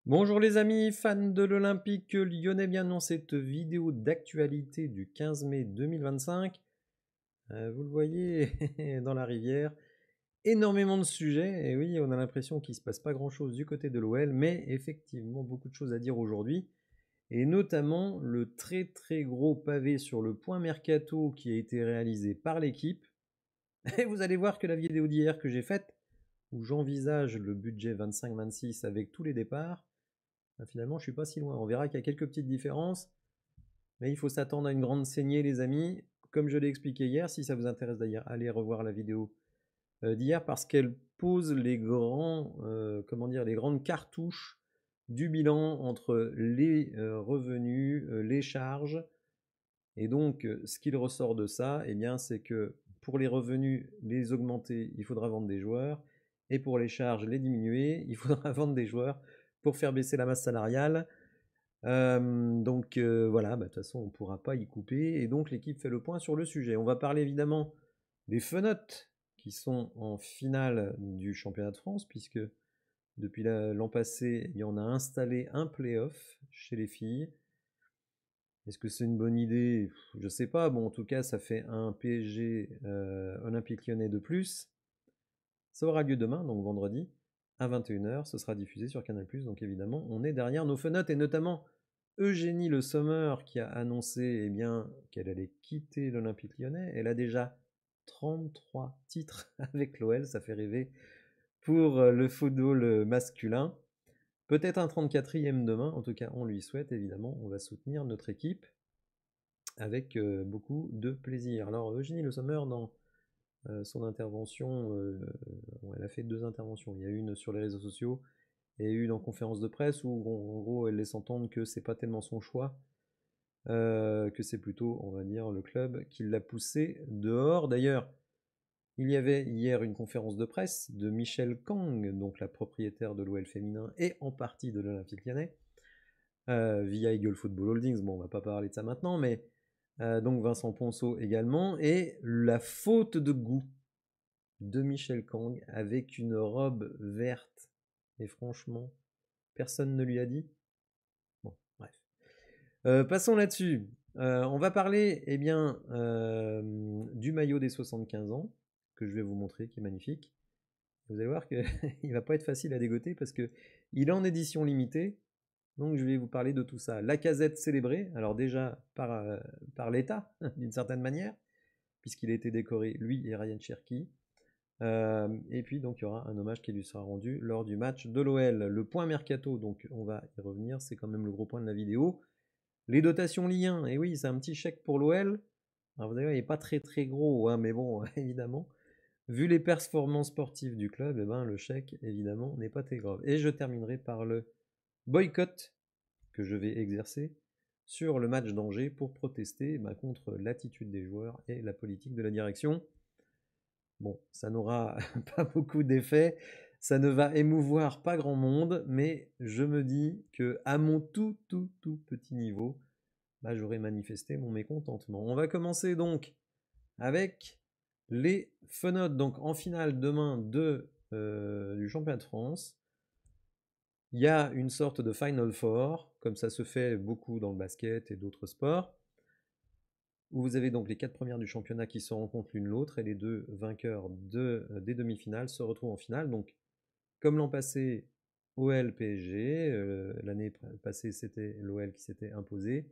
Bonjour les amis, fans de l'Olympique lyonnais, bien dans cette vidéo d'actualité du 15 mai 2025. Vous le voyez dans la rivière, énormément de sujets, et oui, on a l'impression qu'il ne se passe pas grand-chose du côté de l'OL, mais effectivement beaucoup de choses à dire aujourd'hui, et notamment le très très gros pavé sur le point mercato qui a été réalisé par l'équipe. Et vous allez voir que la vidéo d'hier que j'ai faite, où j'envisage le budget 25-26 avec tous les départs, finalement, je suis pas si loin. On verra qu'il y a quelques petites différences, mais il faut s'attendre à une grande saignée, les amis. Comme je l'ai expliqué hier, si ça vous intéresse d'ailleurs, allez revoir la vidéo d'hier parce qu'elle pose les les grandes cartouches du bilan entre les revenus, les charges. Et donc, ce qu'il ressort de ça, eh bien, c'est que pour les revenus, les augmenter, il faudra vendre des joueurs. Et pour les charges, les diminuer, il faudra vendre des joueurs pour faire baisser la masse salariale. Voilà, de toute façon, on ne pourra pas y couper. Et donc, l'équipe fait le point sur le sujet. On va parler évidemment des Fenotes qui sont en finale du championnat de France, puisque depuis l'an passé, il y en a installé un play-off chez les filles. Est-ce que c'est une bonne idée? Je ne sais pas. Bon, en tout cas, ça fait un PSG Olympique Lyonnais de plus. Ça aura lieu demain, donc vendredi, à 21h. Ce sera diffusé sur Canal+. Donc évidemment, on est derrière nos Fenotes, et notamment Eugénie Le Sommer qui a annoncé qu'elle allait quitter l'Olympique Lyonnais. Elle a déjà 33 titres avec l'OL, ça fait rêver pour le football masculin. Peut-être un 34e demain, en tout cas on lui souhaite évidemment, on va soutenir notre équipe avec beaucoup de plaisir. Alors Eugénie Le Sommer, dans son intervention, elle a fait 2 interventions. Il y a une sur les réseaux sociaux et une en conférence de presse où en gros elle laisse entendre que c'est pas tellement son choix, que c'est plutôt, on va dire, le club qui l'a poussé dehors. D'ailleurs, il y avait hier une conférence de presse de Michel Kang, donc la propriétaire de l'OL féminin et en partie de l'Olympique Lyonnais, via Eagle Football Holdings. Bon, on va pas parler de ça maintenant, mais donc Vincent Ponceau également, et la faute de goût de Michel Kang avec une robe verte. Et franchement, personne ne lui a dit. Bon, bref. Passons là-dessus. On va parler du maillot des 75 ans, que je vais vous montrer, qui est magnifique. Vous allez voir qu'il ne va pas être facile à dégoter parce qu'il est en édition limitée. Donc je vais vous parler de tout ça. Lacazette célébré, alors déjà par l'État, d'une certaine manière, puisqu'il a été décoré, lui et Ryan Cherki. Et puis donc il y aura un hommage qui lui sera rendu lors du match de l'OL. Le point mercato, donc on va y revenir, c'est quand même le gros point de la vidéo. Les dotations Ligue 1, et oui, c'est un petit chèque pour l'OL. Alors vous allez voir, il n'est pas très très gros, hein, mais bon, évidemment, vu les performances sportives du club, le chèque, évidemment, n'est pas très grave. Et je terminerai par le boycott que je vais exercer sur le match d'Angers pour protester contre l'attitude des joueurs et la politique de la direction. Bon, ça n'aura pas beaucoup d'effet, ça ne va émouvoir pas grand monde, mais je me dis que à mon tout petit niveau, j'aurais manifesté mon mécontentement. On va commencer donc avec les Fenotes, donc en finale demain du championnat de France. Il y a une sorte de Final Four, comme ça se fait beaucoup dans le basket et d'autres sports, où vous avez donc les 4 premières du championnat qui se rencontrent l'une l'autre, et les 2 vainqueurs des demi-finales se retrouvent en finale. Donc, comme l'an passé, OL PSG, l'année passée c'était l'OL qui s'était imposé.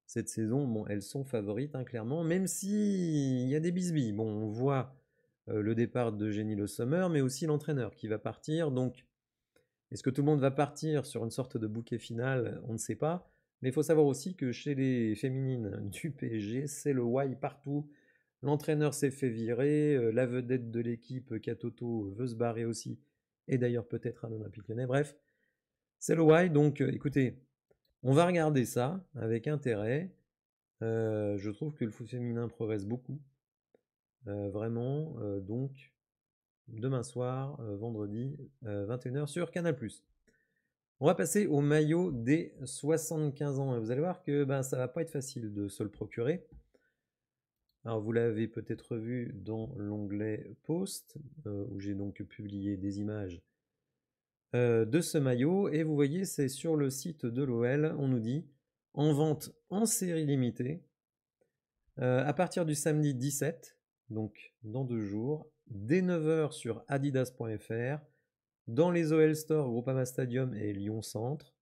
Cette saison, bon, elles sont favorites, hein, clairement, même s'il y a des bisbilles. Bon, on voit le départ d'Eugénie Le Sommer, mais aussi l'entraîneur qui va partir. Donc, est-ce que tout le monde va partir sur une sorte de bouquet final? On ne sait pas. Mais il faut savoir aussi que chez les féminines du PSG, c'est le why partout. L'entraîneur s'est fait virer, la vedette de l'équipe, Katoto, veut se barrer aussi, et d'ailleurs peut-être à l'Olympique Lyonnais. Bref, c'est le why. Donc, écoutez, on va regarder ça avec intérêt. Je trouve que le foot féminin progresse beaucoup, vraiment. Donc, demain soir, vendredi, 21h sur Canal+. On va passer au maillot des 75 ans. Et vous allez voir que ça va pas être facile de se le procurer. Alors vous l'avez peut-être vu dans l'onglet Post, où j'ai donc publié des images de ce maillot. Et vous voyez, c'est sur le site de l'OL, on nous dit en vente en série limitée à partir du samedi 17, donc dans 2 jours, dès 9 h sur adidas.fr, dans les OL Store, Groupama Stadium et Lyon Centre,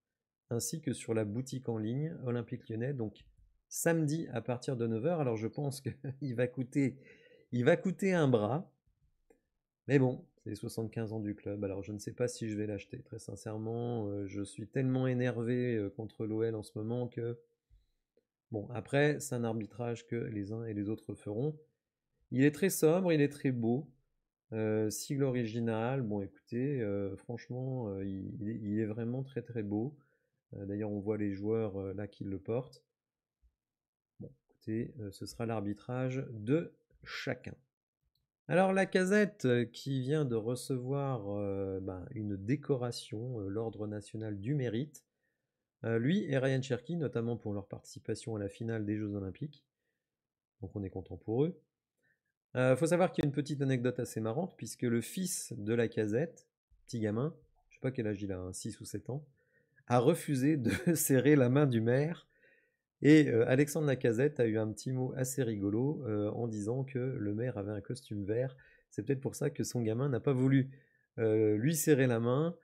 ainsi que sur la boutique en ligne Olympique Lyonnais, donc samedi à partir de 9 h. Alors je pense qu'il va coûter un bras, mais bon, c'est les 75 ans du club, alors je ne sais pas si je vais l'acheter, très sincèrement, je suis tellement énervé contre l'OL en ce moment que... Bon, après, c'est un arbitrage que les uns et les autres feront. Il est très sobre, il est très beau, sigle original, bon écoutez, franchement, il est vraiment très très beau. D'ailleurs, on voit les joueurs là qui le portent. Bon, écoutez, ce sera l'arbitrage de chacun. Alors Lacazette qui vient de recevoir une décoration, l'Ordre national du mérite. Lui et Ryan Cherki, notamment pour leur participation à la finale des Jeux Olympiques. Donc on est content pour eux. Faut savoir qu'il y a une petite anecdote assez marrante, puisque le fils de Lacazette, petit gamin, je sais pas quel âge il a, 6 ou 7 ans, a refusé de serrer la main du maire. Et Alexandre Lacazette a eu un petit mot assez rigolo en disant que le maire avait un costume vert. C'est peut-être pour ça que son gamin n'a pas voulu lui serrer la main.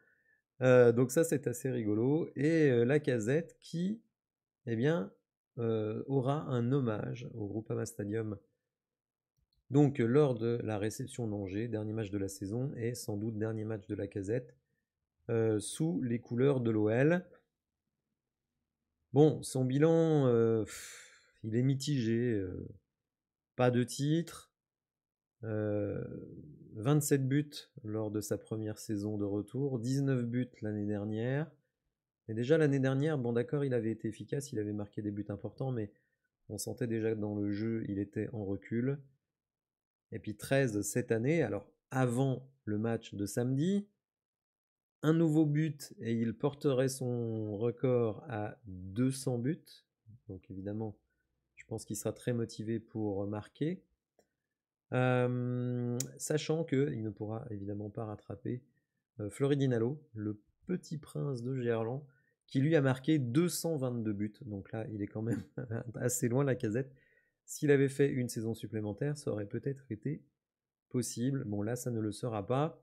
Donc ça, c'est assez rigolo. Et Lacazette qui, eh bien, aura un hommage au Groupama Stadium. Donc lors de la réception d'Angers, dernier match de la saison et sans doute dernier match de Lacazette sous les couleurs de l'OL. Bon, son bilan, il est mitigé. Pas de titre, 27 buts lors de sa première saison de retour, 19 buts l'année dernière. Et déjà l'année dernière, bon d'accord, il avait été efficace, il avait marqué des buts importants, mais on sentait déjà que dans le jeu, il était en recul. Et puis 13 cette année, alors avant le match de samedi, un nouveau but et il porterait son record à 200 buts. Donc évidemment, je pense qu'il sera très motivé pour marquer. Sachant qu'il ne pourra évidemment pas rattraper Floridinalo, le petit prince de Gerland, qui lui a marqué 222 buts. Donc là, il est quand même assez loin, Lacazette. S'il avait fait une saison supplémentaire, ça aurait peut-être été possible. Bon, là, ça ne le sera pas.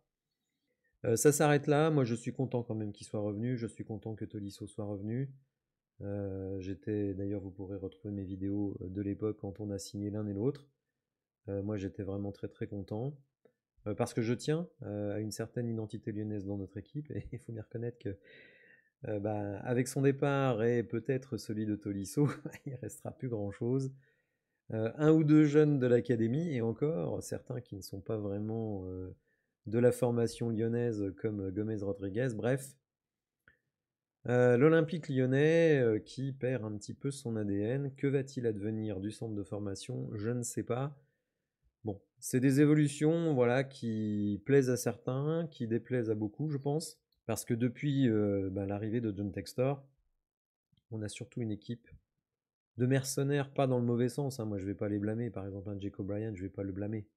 Ça s'arrête là. Moi, je suis content quand même qu'il soit revenu. Je suis content que Tolisso soit revenu. D'ailleurs, vous pourrez retrouver mes vidéos de l'époque quand on a signé l'un et l'autre. Moi, j'étais vraiment très très content. Parce que je tiens à une certaine identité lyonnaise dans notre équipe. Et il faut bien reconnaître que avec son départ et peut-être celui de Tolisso, il ne restera plus grand-chose. Un ou deux jeunes de l'académie, et encore, certains qui ne sont pas vraiment de la formation lyonnaise comme Gomez Rodriguez, bref. L'Olympique lyonnais qui perd un petit peu son ADN. Que va-t-il advenir du centre de formation? Je ne sais pas. Bon, c'est des évolutions voilà, qui plaisent à certains, qui déplaisent à beaucoup, je pense. Parce que depuis l'arrivée de John Textor, on a surtout une équipe de mercenaires, pas dans le mauvais sens. Moi, je ne vais pas les blâmer. Par exemple, un Jake O'Brien, je ne vais pas le blâmer.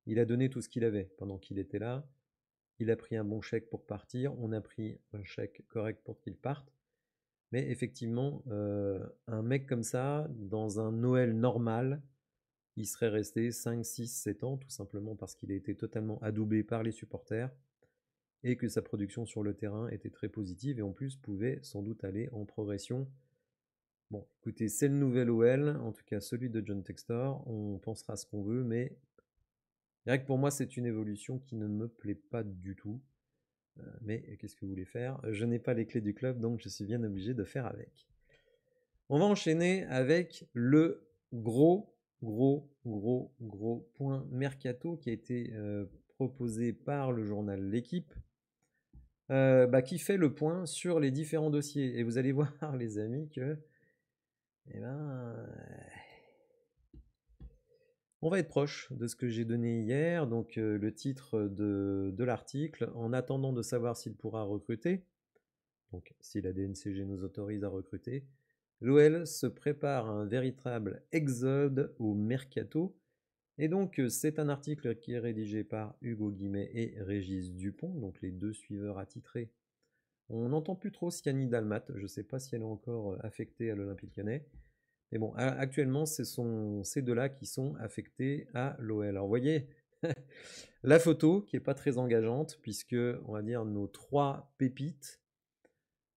Il a donné tout ce qu'il avait pendant qu'il était là. Il a pris un bon chèque pour partir. On a pris un chèque correct pour qu'il parte. Mais effectivement, un mec comme ça, dans un Noël normal, il serait resté 5, 6, 7 ans, tout simplement parce qu'il a été totalement adoubé par les supporters et que sa production sur le terrain était très positive et en plus pouvait sans doute aller en progression. Bon, écoutez, c'est le nouvel OL, en tout cas celui de John Textor, on pensera ce qu'on veut, mais c'est vrai que pour moi c'est une évolution qui ne me plaît pas du tout. Mais qu'est-ce que vous voulez faire? Je n'ai pas les clés du club, donc je suis bien obligé de faire avec. On va enchaîner avec le gros point mercato qui a été proposé par le journal L'Équipe, qui fait le point sur les différents dossiers. Et vous allez voir, les amis, que on va être proche de ce que j'ai donné hier. Donc le titre de l'article, en attendant de savoir s'il pourra recruter, donc si la DNCG nous autorise à recruter, l'OL se prépare à un véritable exode au mercato. Et donc, c'est un article qui est rédigé par Hugo Guimet et Régis Dupont, donc les 2 suiveurs attitrés. On n'entend plus trop Siani Dalmat, je ne sais pas si elle est encore affectée à l'Olympique Lyonnais. Mais bon, actuellement, ce sont ces deux-là qui sont affectés à l'OL. Alors, vous voyez, la photo qui n'est pas très engageante, puisque, on va dire, nos 3 pépites,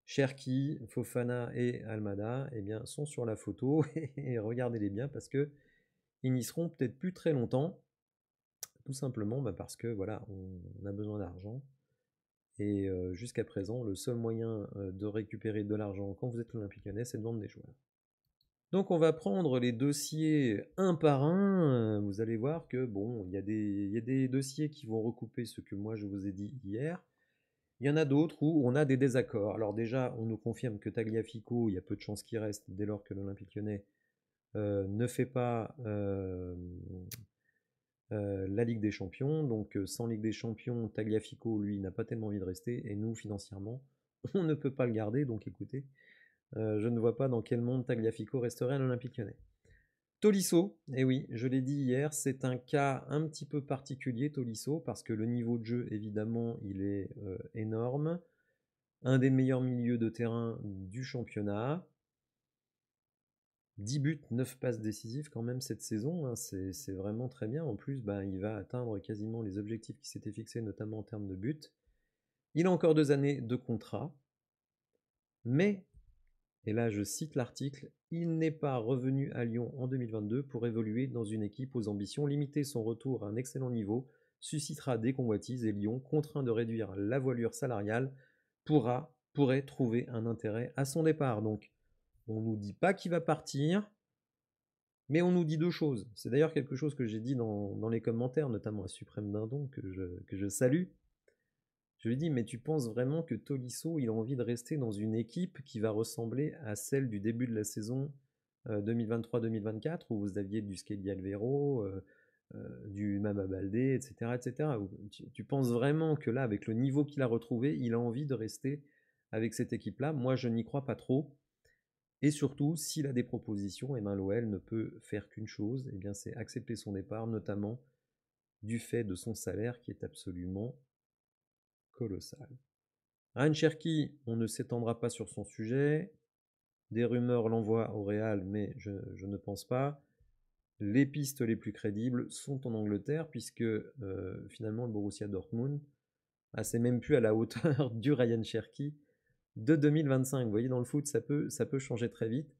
Cherki, Fofana et Almada, eh bien, sont sur la photo. Et regardez-les bien, parce qu'ils n'y seront peut-être plus très longtemps. Tout simplement parce que, voilà, on a besoin d'argent. Et jusqu'à présent, le seul moyen de récupérer de l'argent quand vous êtes l'Olympique Lyonnais, c'est de vendre des joueurs. Donc on va prendre les dossiers un par un. Vous allez voir que bon, il y a des dossiers qui vont recouper ce que moi je vous ai dit hier. Il y en a d'autres où on a des désaccords. Alors déjà, on nous confirme que Tagliafico, il y a peu de chances qu'il reste dès lors que l'Olympique Lyonnais ne fait pas la Ligue des Champions. Donc sans Ligue des Champions, Tagliafico, lui, n'a pas tellement envie de rester. Et nous, financièrement, on ne peut pas le garder. Donc écoutez, je ne vois pas dans quel monde Tagliafico resterait à l'Olympique Lyonnais. Tolisso, et oui, je l'ai dit hier, c'est un cas un petit peu particulier, Tolisso, parce que le niveau de jeu, évidemment, il est énorme. Un des meilleurs milieux de terrain du championnat. 10 buts, 9 passes décisives quand même cette saison, hein, c'est vraiment très bien. En plus, il va atteindre quasiment les objectifs qui s'étaient fixés, notamment en termes de buts. Il a encore 2 années de contrat, mais, et là je cite l'article, il n'est pas revenu à Lyon en 2022 pour évoluer dans une équipe aux ambitions limitées. Son retour à un excellent niveau suscitera des convoitises et Lyon, contraint de réduire la voilure salariale, pourrait trouver un intérêt à son départ. Donc, on ne nous dit pas qu'il va partir, mais on nous dit 2 choses. C'est d'ailleurs quelque chose que j'ai dit dans les commentaires, notamment à Suprême Dindon, que je salue. Je lui dis, mais tu penses vraiment que Tolisso, il a envie de rester dans une équipe qui va ressembler à celle du début de la saison 2023-2024, où vous aviez du Skelly Alvero, du Mama Baldé, etc. etc. Tu penses vraiment que là, avec le niveau qu'il a retrouvé, il a envie de rester avec cette équipe-là? Moi, je n'y crois pas trop. Et surtout, s'il a des propositions, eh ben, l'OL ne peut faire qu'une chose, eh bien, c'est accepter son départ, notamment du fait de son salaire qui est absolument colossal. Ryan Cherki, on ne s'étendra pas sur son sujet. Des rumeurs l'envoient au Real, mais je ne pense pas. Les pistes les plus crédibles sont en Angleterre, puisque finalement le Borussia Dortmund, c'est même plus à la hauteur du Ryan Cherki de 2025. Vous voyez, dans le foot, ça peut changer très vite.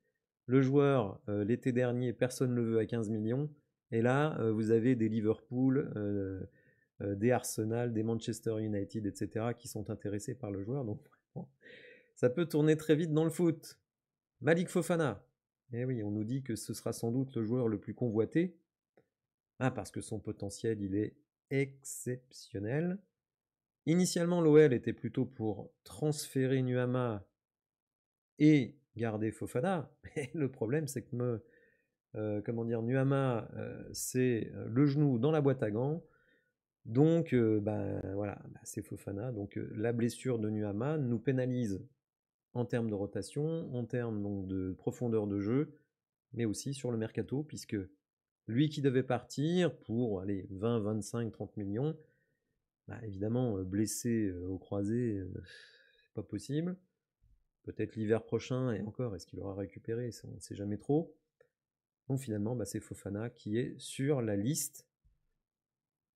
Le joueur, l'été dernier, personne ne le veut à 15 millions. Et là, vous avez des Liverpool, des Arsenal, des Manchester United, etc., qui sont intéressés par le joueur. Donc, ça peut tourner très vite dans le foot. Malik Fofana. Eh oui, on nous dit que ce sera sans doute le joueur le plus convoité. Parce que son potentiel, il est exceptionnel. Initialement, l'OL était plutôt pour transférer Nuama et garder Fofana. Mais le problème, c'est que Nuama, c'est le genou dans la boîte à gants. Donc, voilà, c'est Fofana. Donc, la blessure de Nuama nous pénalise en termes de rotation, en termes donc, de profondeur de jeu, mais aussi sur le mercato, puisque lui qui devait partir pour 20, 25, 30 millions, évidemment, blessé au croisé, c'est pas possible. Peut-être l'hiver prochain, et encore, est-ce qu'il aura récupéré? On ne sait jamais trop. Donc finalement, c'est Fofana qui est sur la liste.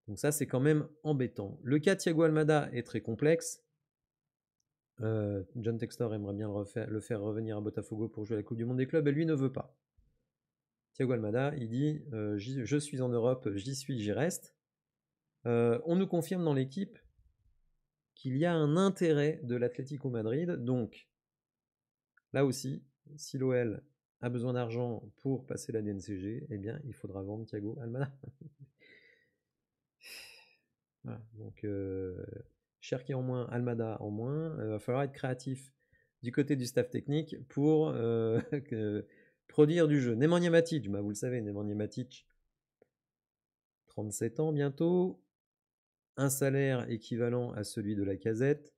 Donc ça, c'est quand même embêtant. Le cas Thiago Almada est très complexe. John Textor aimerait bien le faire revenir à Botafogo pour jouer à la Coupe du Monde des clubs, et lui ne veut pas. Thiago Almada, il dit je suis en Europe, j'y suis, j'y reste. On nous confirme dans l'équipe qu'il y a un intérêt de l'Atlético Madrid. Donc, là aussi, si l'OL a besoin d'argent pour passer la DNCG, eh bien, il faudra vendre Thiago Almada. Voilà, donc, Cherki en moins, Almada en moins. Il va falloir être créatif du côté du staff technique pour produire du jeu. Nemanja Matic, vous le savez, Nemanja Matic, 37 ans bientôt, un salaire équivalent à celui de Lacazette,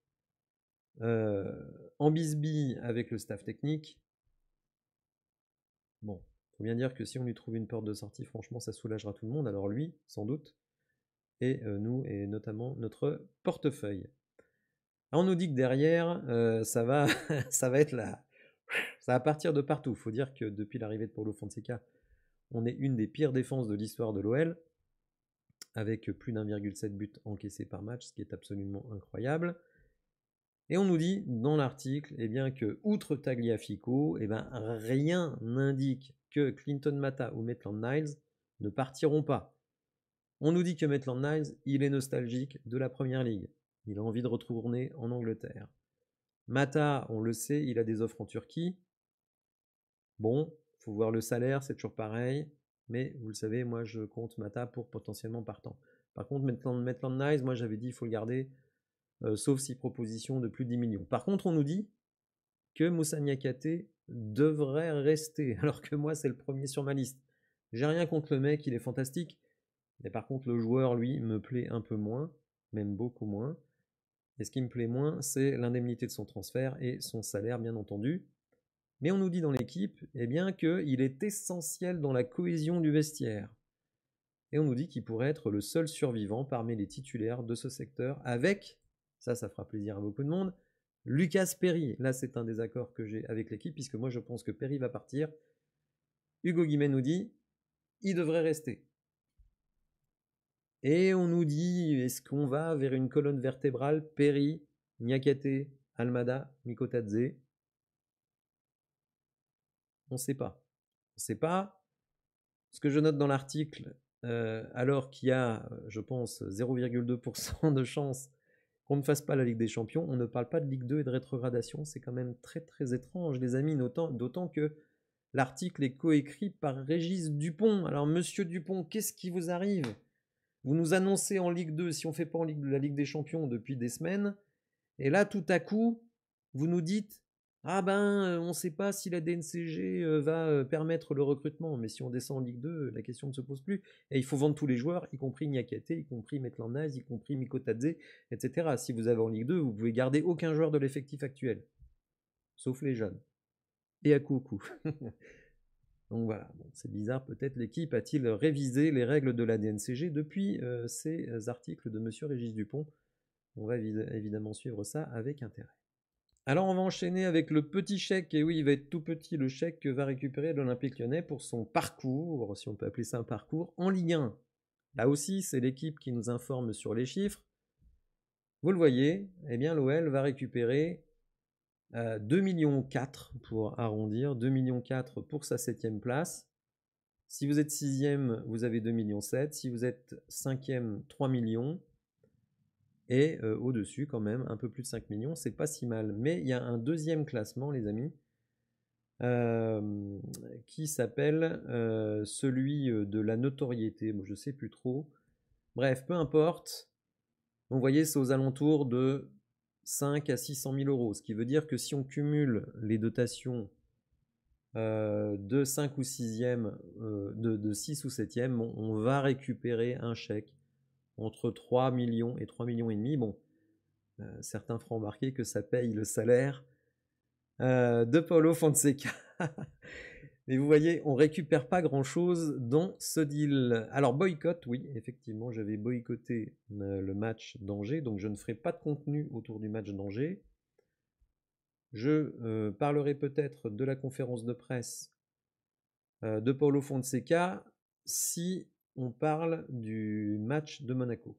en bisbille avec le staff technique. Bon, faut bien dire que si on lui trouve une porte de sortie, franchement, ça soulagera tout le monde. Alors lui, sans doute, et nous, et notamment notre portefeuille. Alors on nous dit que derrière, ça va, ça va être là. Ça va partir de partout. Il faut dire que depuis l'arrivée de Paulo Fonseca, on est une des pires défenses de l'histoire de l'OL, avec plus d'1,7 but encaissé par match, ce qui est absolument incroyable. Et on nous dit dans l'article eh bien, que, outre Tagliafico, eh ben, rien n'indique que Clinton Mata ou Maitland Niles ne partiront pas. On nous dit que Maitland Niles, il est nostalgique de la Première Ligue. Il a envie de retourner en Angleterre. Mata, on le sait, il a des offres en Turquie. Bon, faut voir le salaire, c'est toujours pareil. Mais vous le savez, moi je compte Mata pour potentiellement partant. Par contre, Maitland Niles, moi j'avais dit il faut le garder, sauf si proposition de plus de 10 millions. Par contre, on nous dit que Moussa Niakhaté devrait rester, alors que moi c'est le premier sur ma liste. J'ai rien contre le mec, il est fantastique. Mais par contre, le joueur, lui, me plaît un peu moins, même beaucoup moins. Et ce qui me plaît moins, c'est l'indemnité de son transfert et son salaire, bien entendu. Mais on nous dit dans l'équipe eh bien, qu'il est essentiel dans la cohésion du vestiaire. Et on nous dit qu'il pourrait être le seul survivant parmi les titulaires de ce secteur, avec, ça fera plaisir à beaucoup de monde, Lucas Perry. Là, c'est un désaccord que j'ai avec l'équipe, puisque moi, je pense que Perry va partir. Hugo Guimmet nous dit il devrait rester. Et on nous dit, est-ce qu'on va vers une colonne vertébrale Perry, Niakhaté, Almada, Mikotadze? On ne sait pas. On ne sait pas. Ce que je note dans l'article, alors qu'il y a, je pense, 0,2% de chance qu'on ne fasse pas la Ligue des Champions, on ne parle pas de Ligue 2 et de rétrogradation. C'est quand même très très étrange, les amis, d'autant que l'article est coécrit par Régis Dupont. Alors, monsieur Dupont, qu'est-ce qui vous arrive? Vous nous annoncez en Ligue 2 si on ne fait pas la Ligue des Champions depuis des semaines. Et là, tout à coup, vous nous dites ah ben, on ne sait pas si la DNCG va permettre le recrutement. Mais si on descend en Ligue 2, la question ne se pose plus. Et il faut vendre tous les joueurs, y compris Niakhaté, y compris Maitland Niles, y compris Mikotadze, etc. Si vous avez en Ligue 2, vous pouvez garder aucun joueur de l'effectif actuel. Sauf les jeunes. Et à coup au coup. Donc voilà, bon, c'est bizarre, peut-être l'équipe a-t-il révisé les règles de la DNCG depuis ces articles de monsieur Régis Dupont. On va évidemment suivre ça avec intérêt. Alors on va enchaîner avec le petit chèque, et oui, il va être tout petit, le chèque que va récupérer l'Olympique Lyonnais pour son parcours, si on peut appeler ça un parcours, en Ligue 1. Là aussi, c'est l'équipe qui nous informe sur les chiffres. Vous le voyez, eh bien l'OL va récupérer 2,4 millions pour arrondir, 2,4 millions pour sa 7e place. Si vous êtes 6e, vous avez 2,7 millions. Si vous êtes 5e, 3 millions. Et au-dessus, quand même, un peu plus de 5 millions, c'est pas si mal. Mais il y a un deuxième classement, les amis, qui s'appelle celui de la notoriété. Bon, je sais plus trop. Bref, peu importe. Donc, vous voyez, c'est aux alentours de 5 à 600 000 euros. Ce qui veut dire que si on cumule les dotations de 5 ou 6e, de 6 ou 7e, on va récupérer un chèque entre 3 millions et 3 millions et demi. Bon, certains feront remarquer que ça paye le salaire de Paulo Fonseca. Mais vous voyez, on récupère pas grand-chose dans ce deal. Alors boycott, oui, effectivement, j'avais boycotté le match d'Angers, donc je ne ferai pas de contenu autour du match d'Angers. Je parlerai peut-être de la conférence de presse de Paulo Fonseca si on parle du match de Monaco.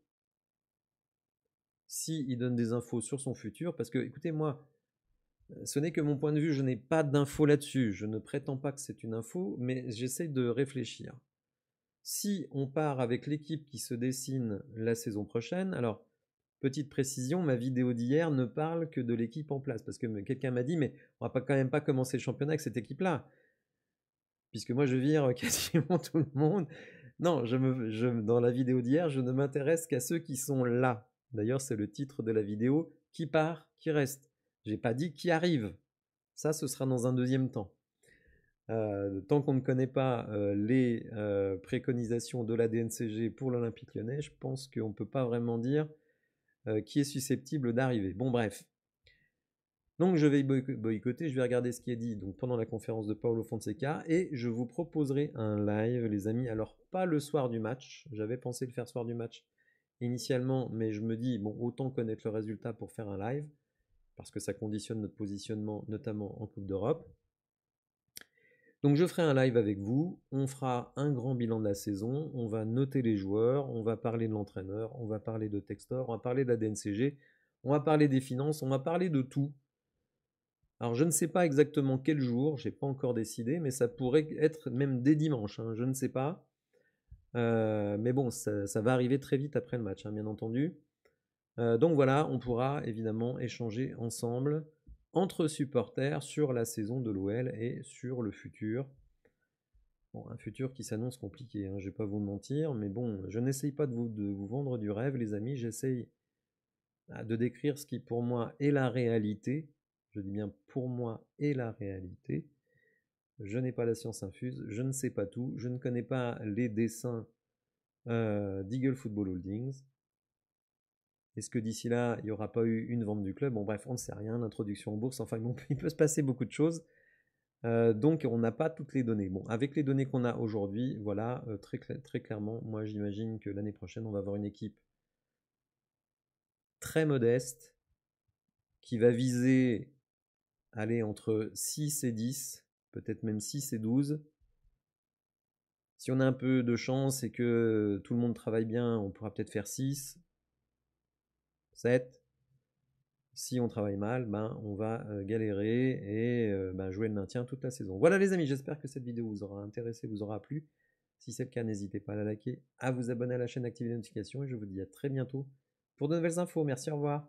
Si il donne des infos sur son futur, parce que, écoutez, moi, ce n'est que mon point de vue, je n'ai pas d'infos là-dessus, je ne prétends pas que c'est une info, mais j'essaie de réfléchir. Si on part avec l'équipe qui se dessine la saison prochaine, alors, petite précision, ma vidéo d'hier ne parle que de l'équipe en place, parce que quelqu'un m'a dit, mais on va quand même pas commencer le championnat avec cette équipe-là, puisque moi je vire quasiment tout le monde. Non, dans la vidéo d'hier, je ne m'intéresse qu'à ceux qui sont là. D'ailleurs, c'est le titre de la vidéo, qui part, qui reste. J'ai pas dit qui arrive. Ça, ce sera dans un deuxième temps. Tant qu'on ne connaît pas les préconisations de la DNCG pour l'Olympique Lyonnais, je pense qu'on ne peut pas vraiment dire qui est susceptible d'arriver. Bon, bref. Donc je vais boycotter, je vais regarder ce qui est dit donc, pendant la conférence de Paulo Fonseca et je vous proposerai un live, les amis. Alors pas le soir du match, j'avais pensé le faire soir du match initialement, mais je me dis, bon, autant connaître le résultat pour faire un live, parce que ça conditionne notre positionnement, notamment en Coupe d'Europe. Donc je ferai un live avec vous, on fera un grand bilan de la saison, on va noter les joueurs, on va parler de l'entraîneur, on va parler de Textor, on va parler de la DNCG, on va parler des finances, on va parler de tout. Alors je ne sais pas exactement quel jour, j'ai pas encore décidé, mais ça pourrait être même dès dimanche, hein, je ne sais pas. Mais bon, ça va arriver très vite après le match, hein, bien entendu. Donc voilà, on pourra évidemment échanger ensemble entre supporters sur la saison de l'OL et sur le futur. Bon, un futur qui s'annonce compliqué, hein, je vais pas vous mentir, mais bon, je n'essaye pas de vous vendre du rêve, les amis, j'essaye de décrire ce qui pour moi est la réalité. Je dis bien pour moi est la réalité. Je n'ai pas la science infuse, je ne sais pas tout, je ne connais pas les dessins d'Eagle Football Holdings. Est-ce que d'ici là, il n'y aura pas eu une vente du club? Bon bref, on ne sait rien, l'introduction en bourse, enfin bon, il peut se passer beaucoup de choses. Donc on n'a pas toutes les données. Bon, avec les données qu'on a aujourd'hui, voilà, très clairement, moi j'imagine que l'année prochaine, on va avoir une équipe très modeste qui va viser aller entre 6 et 10, peut-être même 6 et 12. Si on a un peu de chance et que tout le monde travaille bien, on pourra peut-être faire 6, 7. Si on travaille mal, ben, on va galérer et ben, jouer le maintien toute la saison. Voilà les amis, j'espère que cette vidéo vous aura intéressé, vous aura plu. Si c'est le cas, n'hésitez pas à la liker, à vous abonner à la chaîne, activer les notifications et je vous dis à très bientôt pour de nouvelles infos. Merci, au revoir.